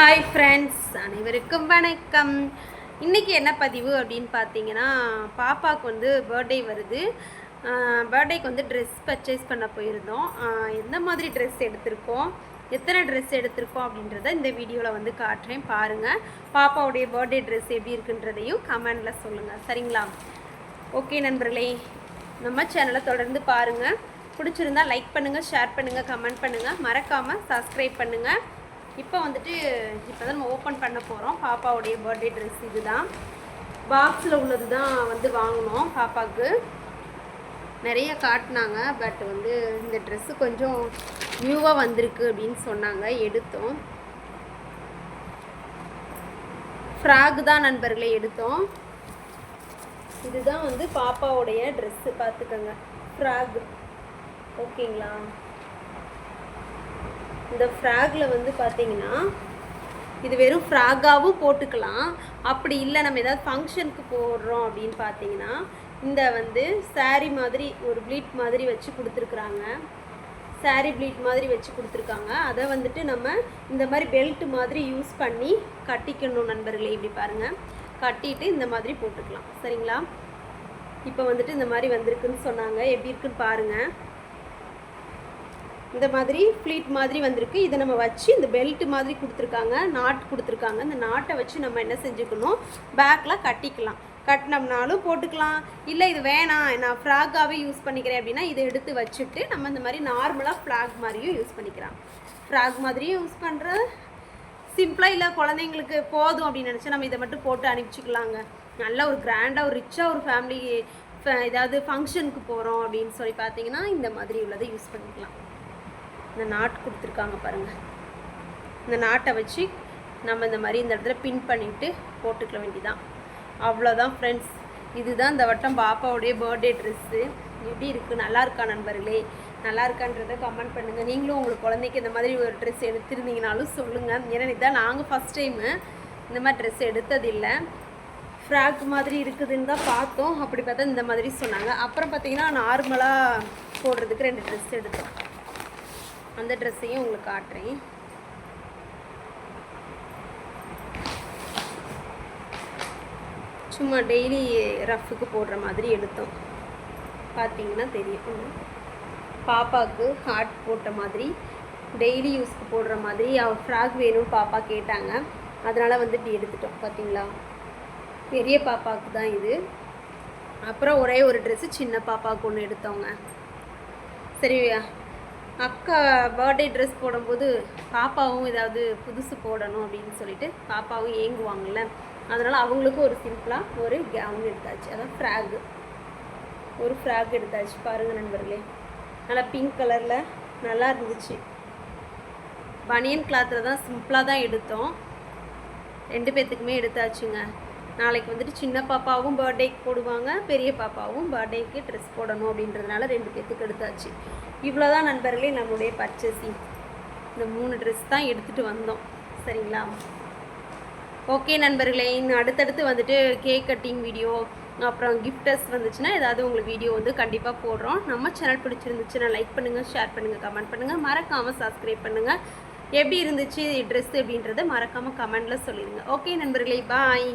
Hi friends, அனைவருக்கும் வணக்கம். இன்றைக்கி என்ன பதிவு அப்படின்னு பார்த்தீங்கன்னா, பாப்பாவுக்கு வந்து பர்த்டே வருது. பர்த்டேக்கு வந்து ட்ரெஸ் பர்ச்சேஸ் பண்ண போயிருந்தோம். எந்த மாதிரி ட்ரெஸ் எடுத்திருக்கோம், எத்தனை ட்ரெஸ் எடுத்திருக்கோம் அப்படின்றத இந்த வீடியோவில் வந்து காட்டுறேன், பாருங்கள். பாப்பாவுடைய பர்த்டே ட்ரெஸ் எப்படி இருக்குன்றதையும் கமெண்டில் சொல்லுங்கள், சரிங்களா? ஓகே நண்பர்களே, நம்ம சேனலை தொடர்ந்து பாருங்கள். பிடிச்சிருந்தா லைக் பண்ணுங்கள், ஷேர் பண்ணுங்கள், கமெண்ட் பண்ணுங்கள், மறக்காமல் சப்ஸ்கிரைப் பண்ணுங்கள். இப்போ வந்துட்டு இப்போ தான் நம்ம ஓப்பன் பண்ண போகிறோம். பாப்பாவுடைய பர்த்டே ட்ரெஸ் இது தான். பாக்ஸில் உள்ளது தான் வந்து வாங்கினோம். பாப்பாவுக்கு நிறைய காட்டினாங்க, பட் வந்து இந்த ட்ரெஸ்ஸு கொஞ்சம் நியூவாக வந்திருக்கு அப்படின்னு சொன்னாங்க, எடுத்தோம். ஃப்ராக் தான் நண்பர்களே எடுத்தோம். இதுதான் வந்து பாப்பாவுடைய ட்ரெஸ்ஸு, பார்த்துக்கோங்க. ஃப்ராக் ஓகேங்களா? இந்த ஃப்ராகில் வந்து பார்த்தீங்கன்னா, இது வெறும் ஃப்ராகாகவும் போட்டுக்கலாம். அப்படி இல்லை நம்ம ஏதாவது ஃபங்க்ஷனுக்கு போடுறோம் அப்படின்னு பார்த்தீங்கன்னா, இந்த வந்து சாரீ மாதிரி ஒரு ப்ளீட் மாதிரி வச்சு கொடுத்துருக்குறாங்க. சாரீ ப்ளீட் மாதிரி வச்சு கொடுத்துருக்காங்க. அதை வந்துட்டு நம்ம இந்த மாதிரி பெல்ட் மாதிரி யூஸ் பண்ணி கட்டிக்கணும் நண்பர்களே. இப்படி பாருங்கள், கட்டிட்டு இந்த மாதிரி போட்டுக்கலாம், சரிங்களா? இப்போ வந்துட்டு இந்த மாதிரி வந்திருக்குன்னு சொன்னாங்க. எப்படி இருக்குன்னு பாருங்கள். இந்த மாதிரி ஃப்ளீட் மாதிரி வந்திருக்கு. இதை நம்ம வச்சு இந்த பெல்ட் மாதிரி கொடுத்துருக்காங்க, நாட் கொடுத்துருக்காங்க. இந்த நாட்டை வச்சு நம்ம என்ன செஞ்சுக்கணும், பேக்கில் கட்டிக்கலாம். கட்டினோம்னாலும் போட்டுக்கலாம். இல்லை இது வேணாம், நான் ஃப்ராக்காகவே யூஸ் பண்ணிக்கிறேன் அப்படின்னா இதை எடுத்து வச்சுட்டு நம்ம இந்த மாதிரி நார்மலாக ஃப்ராக் மாதிரியும் யூஸ் பண்ணிக்கலாம். ஃப்ராக் மாதிரியும் யூஸ் பண்ணுற சிம்பிளாக, இல்லை குழந்தைங்களுக்கு போதும் அப்படின்னு நினச்சா நம்ம இதை மட்டும் போட்டு அனுப்பிச்சிக்கலாங்க. நல்ல ஒரு கிராண்டாக ஒரு ரிச்சாக ஒரு ஃபேமிலி ஏதாவது ஃபங்க்ஷனுக்கு போகிறோம் அப்படின்னு சொல்லி பார்த்தீங்கன்னா இந்த மாதிரி உள்ளதை யூஸ் பண்ணிக்கலாம். இந்த நாட் கொடுத்துருக்காங்க பாருங்கள். இந்த நாட்டை வச்சு நம்ம இந்த மாதிரி இந்த இடத்துல பின் பண்ணிவிட்டு போட்டுக்க வேண்டியதான். அவ்வளோதான் ஃப்ரெண்ட்ஸ். இதுதான் இந்த வட்டம் பாப்பாவுடைய பர்த்டே ட்ரெஸ்ஸு. எப்படி இருக்குது, நல்லா இருக்கா நண்பர்களே? நல்லா இருக்கான்றதை கமெண்ட் பண்ணுங்கள். நீங்களும் உங்களுக்கு குழந்தைக்கு இந்த மாதிரி ஒரு ட்ரெஸ் எடுத்துருந்தீங்கனாலும் சொல்லுங்கள். ஏன்னா இதுதான் நாங்கள் ஃபஸ்ட் டைமு இந்த மாதிரி ட்ரெஸ் எடுத்ததில்லை. ஃப்ராக் மாதிரி இருக்குதுன்னு தான் பார்த்தோம். அப்படி பார்த்தா இந்த மாதிரி சொன்னாங்க. அப்புறம் பார்த்திங்கன்னா நார்மலாக போடுறதுக்கு 2 ட்ரெஸ் எடுத்தோம். அந்த ட்ரெஸ்ஸையும் உங்களுக்கு காட்டுறேன். சும்மா டெய்லி ரஃப்புக்கு போடுற மாதிரி எடுத்தோம். பார்த்தீங்கன்னா தெரியும். பாப்பாவுக்கு ஹார்ட் போட்ட மாதிரி டெய்லி யூஸ்க்கு போடுற மாதிரி ஃப்ராக் வேணும்னு பாப்பா கேட்டாங்க. அதனால் வந்து இப்படி எடுத்துட்டோம். பார்த்தீங்களா, பெரிய பாப்பாவுக்கு தான் இது. அப்புறம் ஒரே ஒரு ட்ரெஸ்ஸு சின்ன பாப்பாவுக்கு ஒன்று எடுத்தோங்க. சரி, அக்கா பர்த்டே ட்ரெஸ் போடும்போது பாப்பாவும் ஏதாவது புதுசு போடணும் அப்படின்னு சொல்லிட்டு பாப்பாவும் ஏங்குவாங்கள்ல, அதனால் அவங்களுக்கும் ஒரு சிம்பிளாக ஒரு கவுன் எடுத்தாச்சு. அதான் ஃப்ராக், ஒரு ஃப்ராக் எடுத்தாச்சு. பாருங்கள் நண்பர்களே, நல்லா பிங்க் கலரில் நல்லா இருந்துச்சு. பனியன் கிளாத்தில் தான் சிம்பிளாக தான் எடுத்தோம். 2 பேர்த்துக்குமே எடுத்தாச்சுங்க. நாளைக்கு வந்துட்டு சின்ன பாப்பாவும் பர்த்டேக்கு போடுவாங்க, பெரிய பாப்பாவும் பர்த்டேக்கு ட்ரெஸ் போடணும் அப்படின்றதுனால 2 பேர்த்துக்கு எடுத்தாச்சு. இவ்வளோதான் நண்பர்களே நம்மளுடைய பர்ச்சேசிங். இந்த 3 ட்ரெஸ் தான் எடுத்துகிட்டு வந்தோம், சரிங்களா? ஓகே நண்பர்களே, இன்னும் அடுத்தடுத்து வந்துட்டு கேக் கட்டிங் வீடியோ, அப்புறம் கிஃப்டஸ் வந்துச்சுன்னா ஏதாவது உங்களுக்கு வீடியோ வந்து கண்டிப்பாக போடுறோம். நம்ம சேனல் பிடிச்சிருந்துச்சுன்னா லைக் பண்ணுங்கள், ஷேர் பண்ணுங்கள், கமெண்ட் பண்ணுங்கள், மறக்காமல் சப்ஸ்கிரைப் பண்ணுங்கள். எப்படி இருந்துச்சு ட்ரெஸ் அப்படின்றத மறக்காமல் கமெண்டில் சொல்லிடுங்க. ஓகே நண்பர்களே, பாய்.